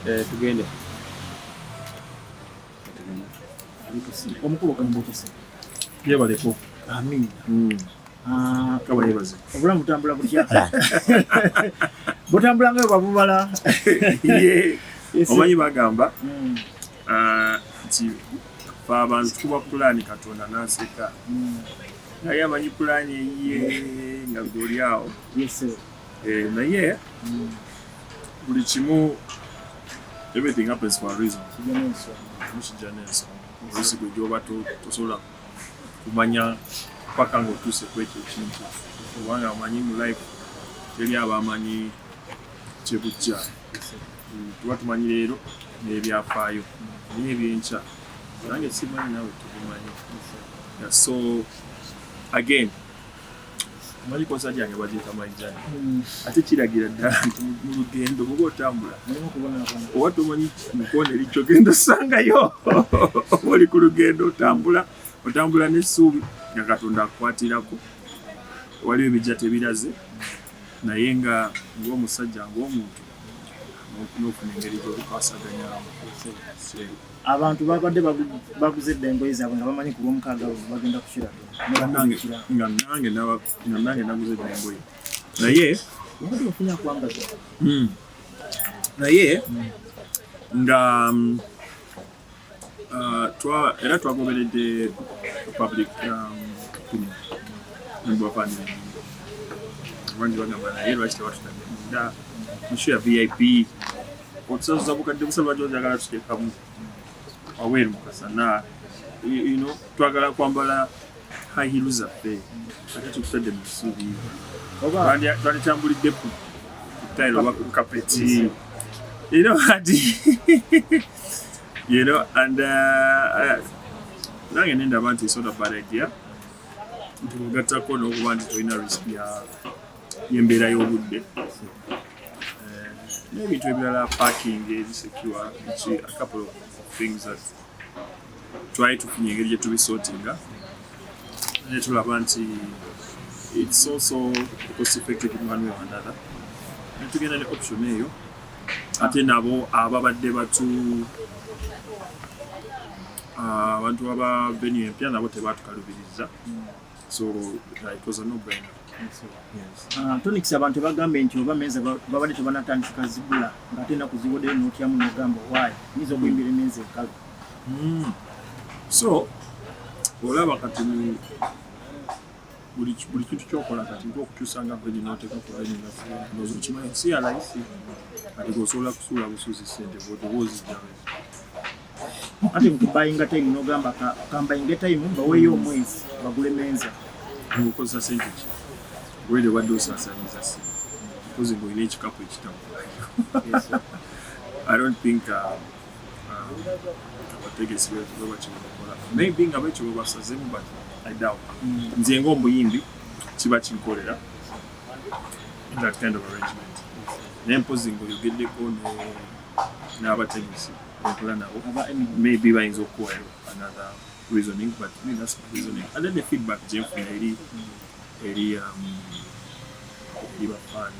tugende. Omukulu gamubotese. Yebaleko. Amin. Kaba yebaze. Obulamu butambula butya? Butambula nga babubala. Omanyi bagamba nti fa abantu kuba pulani Katonda n'aseka. Naye amanyi pulani eyiye nga goli awo. Naye buli kimu, everything happens for a reason. Mukijja n'ensonga. Oluusi gwe gy'oba tosobola kumanya paka ng'otuuse ku ekyo ekintu. Kubanga amanyi mu life teri aba amanyi kyebujja. Tuba tumanyi leero n'ebyafaayo naye ebyenkya nange simanyi naawe tubimanyi. So again omanyi konsa gyange bagiyita mayijani ate kiragira ddala nti mu lugendo muba otambula oba tomanyi mukoona erikyo genda osangayo oli ku lugendo otambula n'essuubi nga Katonda akukwatirako. Waliwo ebijja tebiraze naye nga ng'omusajja ng'omuntu n'ofuna engeri gy'obikwasaganyaamu. Abantu babadde baguze dda engoye zaabwe nga bamanyi ku lw'omukaaga bagenda kukira. Nga nange naguze dda engoye naye obadde ofunya kwangaza. Naye nga era twagoberedde public opinion nibwapandire abangi bagamba naye lwaki tewatutagenda mushu ya VIP otusaza bukadde busaba lwajagala tuteekamu aweeru mu kasana twagala kwambala high heels zaffe ate tukutadde mu busuubi twalitambulidde ku tayiro oba ku kapeti and nange nendaba nti sort of bad idea nti mugattako n'okuba nti tolina risk y'embeera y'obudde n'ebintu ebirala parking ebisecure a couple of things that twali tufunye engeri gye tubisortinga naye tulaba nti it's also cost effective in one way or another. Netugenda ne option eyo ate nabo ababadde abantu aba venue empya nabo tebatukalubiriza, so it was a no-brainer. Toniks abantu bagambe nti oba meza babadde tebanatandika zibula ng'ate ennaku ziweddeyo n'otyamu n'ogamba why nizo okuyimbira emmeeza enkalu. So olaba kati buli kintu kyokola kati okukyusanga venue n'oteeka ku venue nga kimanyi si ya layisi kati gosobola kusuula busuuzi ssente bw'ozijjamu. Ate kubayinga time n'ogamba kambayinga time baweeyo omwezi bagule menza okozesa ssente ki wede wadde osaasaanyiza si kozi ng'olina ekikapu ekitamu. I don't think abategesi baba kibakola maybe nga bekyo babasazemu but I doubt. Nze ng'omuyimbi kiba kinkolera in that kind of arrangement. Naye mpozi ng'oyogeddeko n'abategesi enkola nabo maybe bayinza okuwayo another reasoning, but I mean that's my reasoning. And then the feedback gyenfuna eri bafani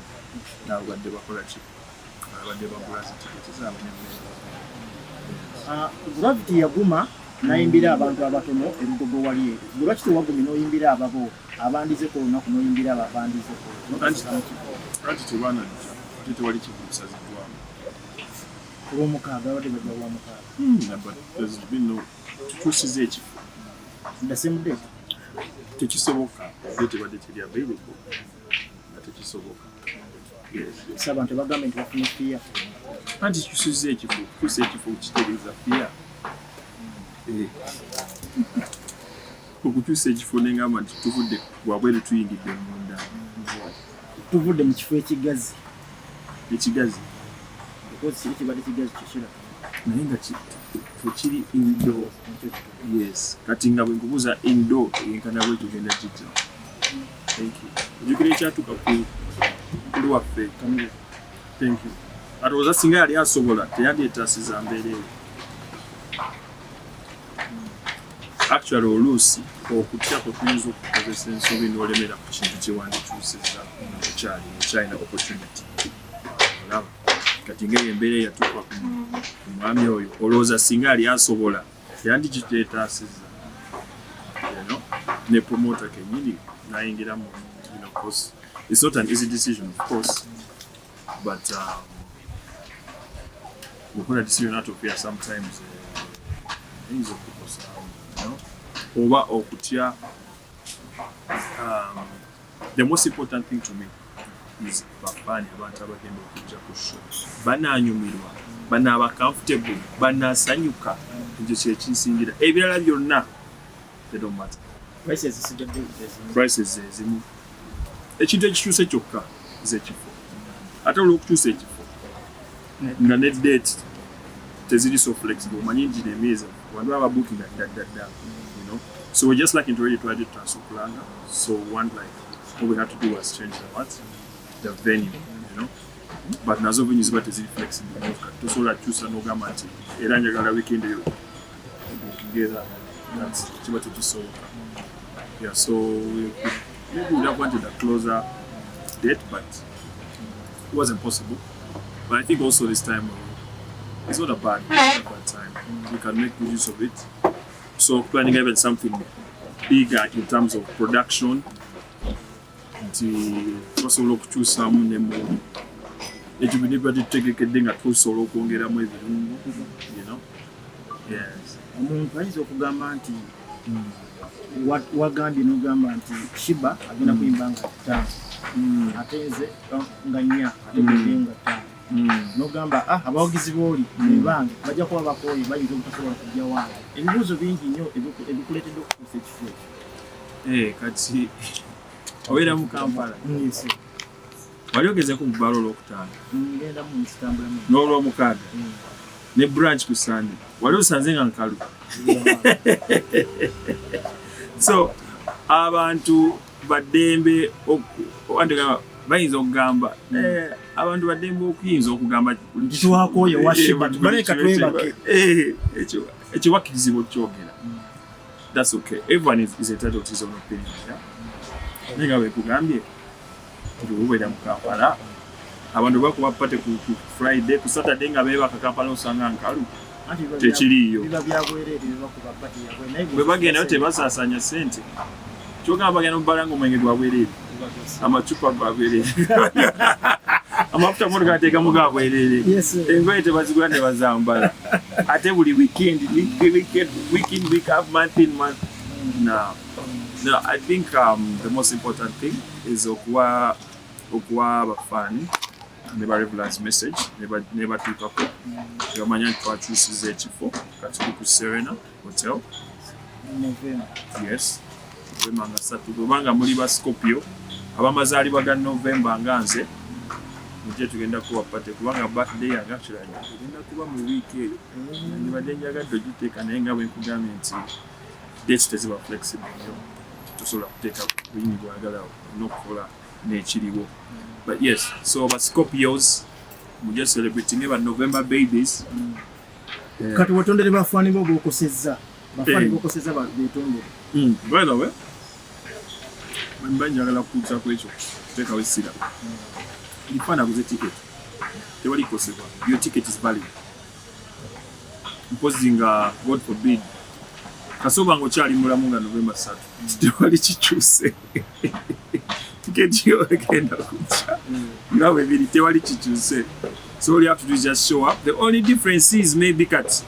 n'abadde bakola ki abadde bagula zitiketi zaabwe n'emmere. Gravity yaguma nayimbira abantu abatono erugogo wali eri lwaki tewagumi n'oyimbira ababo abandizeko olunaku n'oyimbira ababandizeko anti tebanajja ate tewali kibuusaziddwamu olw'omukaaga abadde bagwa wamukaaga tukyusiza ekifo ndasemudde tekisoboka ye tebadde kiri available nga tekisoboka. si abantu bagambe nti bafuna fiya anti tukyusiza ekifo tukyusa ekifo kitereeza fiya okukyusa ekifo nengamba nti tuvudde wabweru tuyingidde munda tuvudde mu kifo ekigazi because kiri kibadde kigazi kikira naye nga tekiri indoor. Yes, kati nga bwe nkubuuza indoor eyenkana bwe tugenda kijja. Thank you. Ojjukira ekyatuuka kuli waffe. Thank you. Alowooza singa yali asobola teyandyetaasiza mbeera eyo. Actually oluusi okutyako tuyinza okukozesa ensobi n'olemera ku kintu kye wandikyusizza ekyalina opportunity. Olaba kati ng'embeera yatuuka ku mwami oyo olowooza singa ali asobola yandikiteetaasizza ne promoter kenyini nayingira mu of course it's not an easy decision of course but we'll decision out of here sometimes things of course oba okutya the most important thing to me is bafani abantu abagenda okujja ku show bananyumirwa banaba comfortable banasanyuka ekyo kyekinsingira ebirala byonna they don't matter prices ezimu ekintu ekituuse kyokka zekifo ate olwokutuusa ekifo nga ne date teziri so flexible manyi nti nemyezi wantu aba booking daddadda so we're just like into ready to add transfer planga so one like what we had to do was change the venue but nazo venue ziba teziri flexible tosobola kyusa n'ogamba nti era njagala weekend eyo together that's kiba tekisoboka yeah so we would have wanted a closer date but it wasn't possible but I think also this time it's not a bad time we can make good use of it so planning even something bigger in terms of production nti tusobola okukyusamu nemu ekyo biniba tutegekedde nga tusobola okwongeramu ebirungo yes omuntu ayinza okugamba nti wagambye n'ogamba nti Shiba agenda kuyimba nga 5 ate nze nga 4 ate nga 5 n'ogamba abawagizi booli ebange bajja kuba bakooye bayinza obutasobola kujja wange ebibuuzo bingi nnyo ebikuleetedde okutuusa ekifo kati obeera mu Kampala wali ogezeeko mu bbala olwokutaano n'olwomukaaga ne branch ku Sunday wali osanze nga nkalu so abantu baddembe bayinza okugamba abantu baddembe okuyinza okugamba kitwakoyo wa Shiba baleka twebake ekyo bakkirizibwa okukyogera that's okay everyone is entitled to his own opinion naye nga bekugambye tulibubeera mu Kampala abantu bakuba pate ku Friday ku Saturday nga beebaka Kampala osanga nkalu tekiriiyo bwe bagendayo tebasaasanya ssente kyogamba bagenda mubala nga omwenge gwa bwereere amacupa ga bwereere amafuta motoka gateekamu ga bwereere engoye tebazigula ne bazambala ate buli weekend week half month in month no I think the most important thing is okuwa abafani ne ba revelance message ne batuukako bamanya nti twakyusiza ekifo kati tuli ku Serena Hotel yes November nga 3 kubanga muli ba Scorpio abamazaalibwa ga November nga nze mujje tugenda kuba pate kubanga birthday yange actually tugenda kuba mu week eyo nibadde njagadde ogiteeka naye nga bwe nkugambye nti dates teziba flexible tosobola kuteeka buyini bwagala n'okukola n'ekiriwo but yes so ba Scorpios mujje celebrating ba November babies kati watondere bafani bo bokosezza bafani bokosezza ba betondere by the way mbanja gala kuza kwekyo teka wesira ifana kuze ticket tewali kosebwa your ticket is valid imposinga God forbid kasoba ngo cyali mulamu nga November 3 tewali kikyuse ticket yo agenda kucha nawe bili tewali kikyuse so all you have to do is just show up the only difference is maybe cut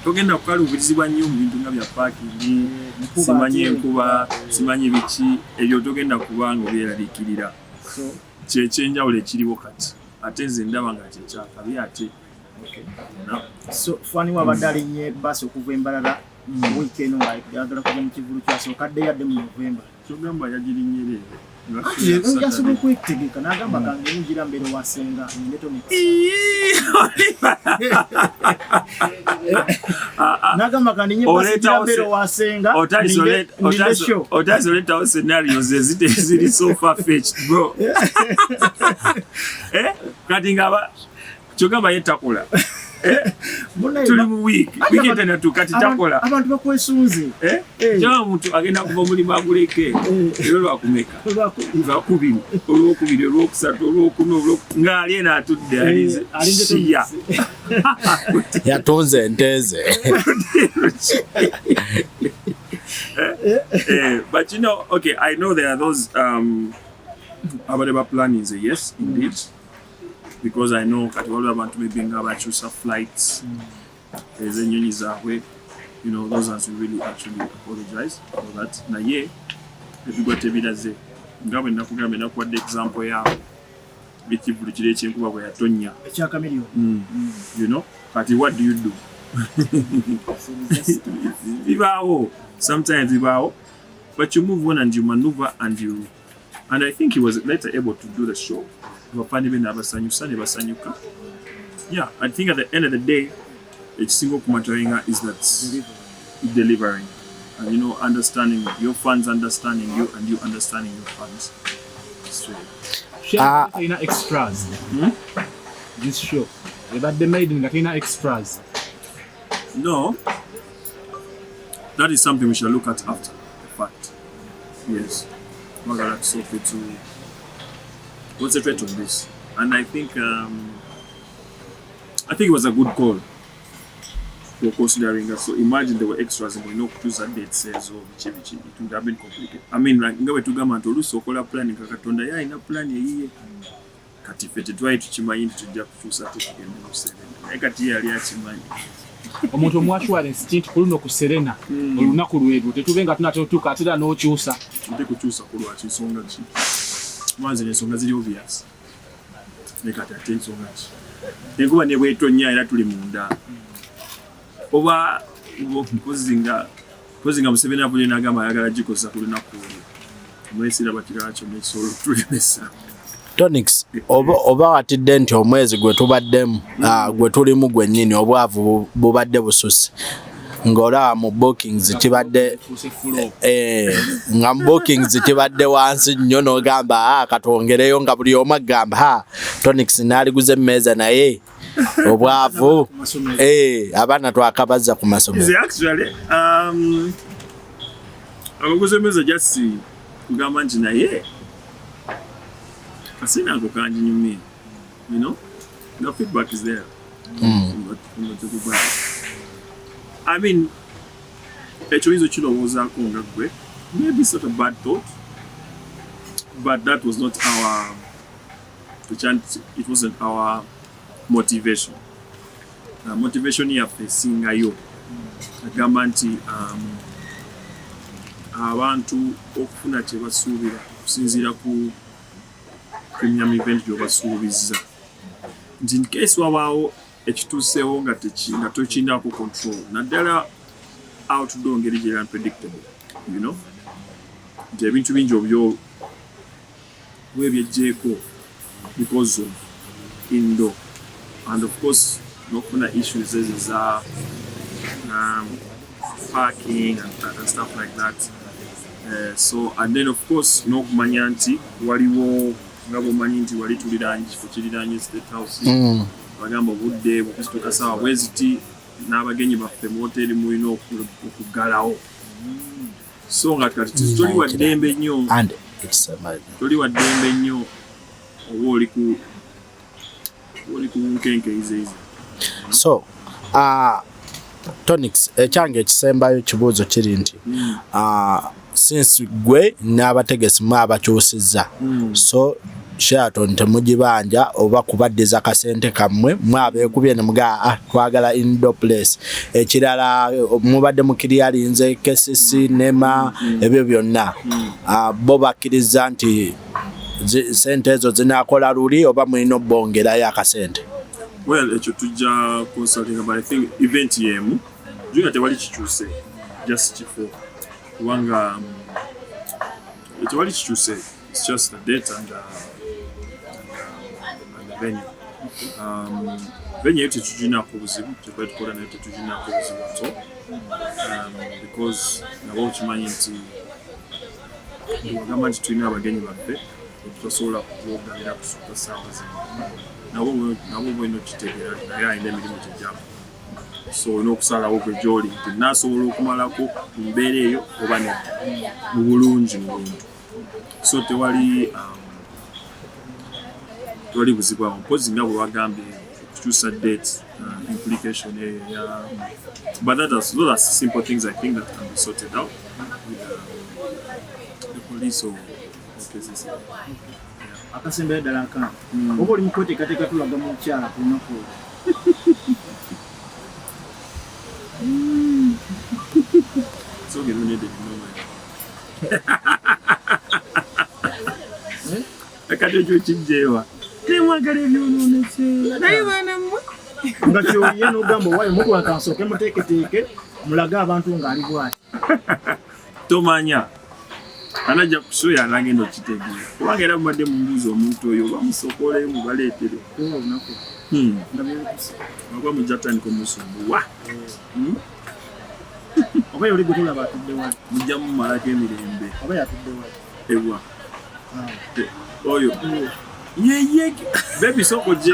togenda kukalubizibwa nnyo mu bintu nga bya parking simanyi enkuba simanyi biki ebyo togenda kubanga obyeraliikirira kyekyenjawulo ekiriwo kati ate nze ndaba nga kyekyakabi ate so fani wabadde alinnye basi okuva Embalala weekend nga yagala kuja mu Kivulu kyasooka yadde mu November kyogamba yagirinnye yasobola okwetegeka n'agamba kange ninjira mbere wasenga n'agamba kandi nyinjira mbere wasenga otasoletawo scenarios eziri so far-fetched bro kati ngaba kyogamba yetakula tuli mu weekend natuka titakola abantu bakwesunze jawa muntu agenda kuva mulimu aguleke ero lwakumeka lwakubiri olwokubiri olwokusatu olwokuna ng'ali eno atudde aliziya yatonze enteze. But you know, okay, I know there are those whatever plan is a yes indeed, because I know kati waliwo abantu maybe nga bakyusa flights ezenyonyi zaabwe, you know, those ones we really actually apologize for that. Naye ebigwa tebiraze nga bwe nakugamba nakuwadde example yawo ekivulu kiri ekyenkuba bwe yatonnya ekyakamiliyoni. You know, kati what do you do? Vibao, sometimes vibao, but you move on and you maneuver and I think he was later able to do the show. Yeah, I think at the end of the day, it's single kumatoinga is that delivering, and you know, understanding your fans, understanding you, and you understanding your fans. Ina extras. This show, but they made in extras. No, that is something we shall look at after the fact. Yes, we're going to concentrate on this, and I think it was a good call for considering that. So imagine there were extras and we know choose a date says or it would have been complicated. I mean, like ngawe tugama to luso kola plan kakatonda ya ina plan ye katifete twaye tukimanyi tujja kufusa tukigenda mu 7 ekati yali akimanyi omuntu omwashwala instinct kulino ku Serena olunaku lweru tetubenga tunatutuka atira n'okyusa nte kukyusa kulwa kisonga ki mwanze n'ensonga ziri obvious nekati ate ensonga ki enkuba ne bwetonya era tuli munda oba mpozinga Museveni avule n'agamba ayagala gikosa ku lunaku olwo omwesira bakirakyo n'ekisolo tulemesa. Toniks, oba watidde nti omwezi gwe tubaddemu gwe tulimu gwennyini obwavu bubadde bususse ng'olaba mu bookings tibadde nga mu bookings tibadde wansi nnyo n'ogamba katwongereyo nga buli omu agamba Toniks n'aliguza emmeeza naye obwavu abaana twakabazza ku masomero. Actually, abaguza emmeeza jasi kugamba nti naye Kasina go kanji nyumi, you know, the feedback is there. I mean, maybe it's not a bad thought, but that was not our. It wasn't our motivation. Motivation here facing ayo. Agamanti abantu okufuna kye basuubira kusinziira ku premium event gy'obasuubizza nti in case wabaawo ekituuseewo nga tokinako control naddala outdoor ngeri gyeri unpredictable, you know, nti ebintu bingi webyeggyeko because of indoor and of course n'okufuna issues eza parking and stuff like that. So and then of course n'okumanya nti waliwo nga bw'omanyi nti wali tuliraanye kifo kiriraanye State House bagamba obudde bukisituka ssaawa bwe ziti n'abagenyi baffe mu hoteri mulina okuggalawo so nga kati toli wa ddembe nnyo oba oli ku nkenkeize. So Toniks, ekyange ekisembayo kibuuzo kiri nti since gwe n'abategesi mwabakyusizza so Sheraton temugibanja oba kubaddiza kasente kammwe mwabeekubye ne mugaa twagala indoor place ekirala mubadde mukiryalinze KCC nema ebyo byonna bo bakkiriza nti sente ezo zinaakola luli oba mulina obbongerayo akasente. Well, ekyo tujja consulting about I think event yemu juga tewali kikyuse just kifo kubanga tewali kikyuse, it's just the date and the venue. Venue yetu tujinako buzibu tekwali tukola nayo tujinako buzibu ato because nabo kimanyi nti wagamba nti tulina abagenyi baffe tusobola kuboganira kusuka ssaawa zino nabo bwino kitegeera naye alina emirimu gy'ejjako. So olina okusalawo gwe gy'oli nti naasobola okumalako mu mbeera eyo oba ne mu bulungi mu buntu. So tewali buzibwawo mpozi nga bwe wagambye okukyusa dates implication but those are simple things I think that can be sorted out with the police or cases. Akasembe ddala akantu oba oli mukoteekateeka tulaga mu kyala ku lunaku so get needed in moment. Akati ekyo kijjeewa nemwagala ebyonoonese naye baana mmwe nga kyoye n'ogamba owaayo mukuba kansooke muteeketeeke mulage abantu ng'ali bwati tomanya anajja kusuya anagenda okitegeera kubanga era mubadde mumbuuza omuntu oyo bamusokoleyo mubaleetere olunaku nga byekusa oba mujja kutandika omusumbuwa oba yoli gwe tulaba atudde wali mujja mumalako emirembe oba yatudde wali ewa oyo yeye bebi soko je